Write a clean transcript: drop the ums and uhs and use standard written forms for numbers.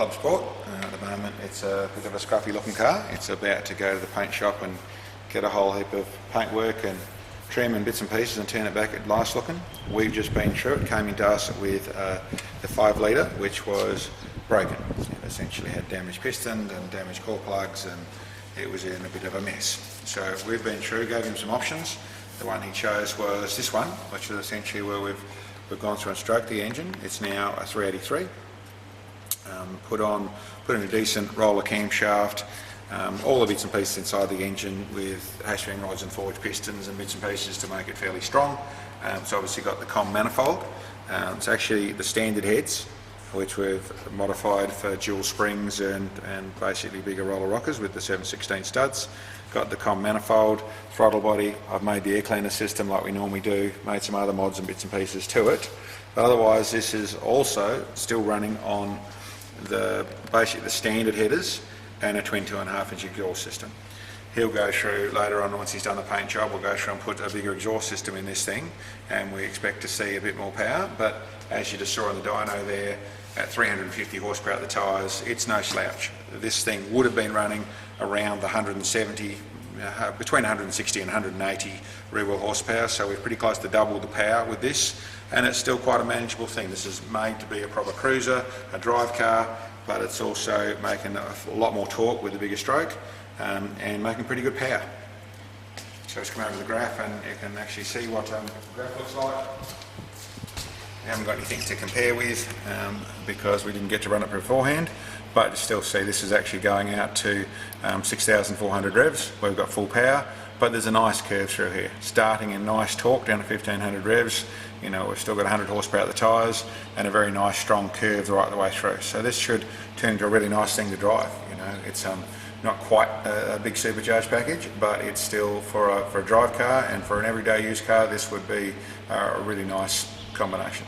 Clubsport. At the moment it's a bit of a scruffy looking car. It's about to go to the paint shop and get a whole heap of paintwork and trim and bits and pieces and turn it back at nice looking. We've just been through it. Came into us with the 5 litre, which was broken. It essentially had damaged pistons and damaged core plugs, and it was in a bit of a mess. So we've been through, gave him some options. The one he chose was this one, which is essentially where we've gone through and stroked the engine. It's now a 383. Put in a decent roller camshaft, all the bits and pieces inside the engine with hashing rods and forged pistons and bits and pieces to make it fairly strong. So obviously got the COM manifold. It's actually the standard heads, which we've modified for dual springs and basically bigger roller rockers with the 7/16 studs. Got the COM manifold, throttle body. I've made the air cleaner system like we normally do, made some other mods and bits and pieces to it. But otherwise this is also still running on basically the standard headers and a 22.5 inch exhaust system. He'll go through later on, once he's done the paint job, we'll go through and put a bigger exhaust system in this thing, and we expect to see a bit more power. But as you just saw on the dyno there, at 350 horsepower at the tyres, it's no slouch. This thing would have been running around the 170, between 160 and 180 rear wheel horsepower, so we're pretty close to double the power with this, and it's still quite a manageable thing. This is made to be a proper cruiser, a drive car, but it's also making a lot more torque with the bigger stroke, and making pretty good power. So let's come over to the graph and you can actually see what the graph looks like. We haven't got anything to compare with because we didn't get to run it beforehand, but you still see this is actually going out to 6,400 revs where we've got full power, but there's a nice curve through here, starting in nice torque down to 1,500 revs. You know, we've still got 100 horsepower at the tyres and a very nice strong curve right the way through. So this should turn into a really nice thing to drive. You know, it's not quite a big supercharged package, but it's still for a drive car and for an everyday use car, this would be a really nice combination.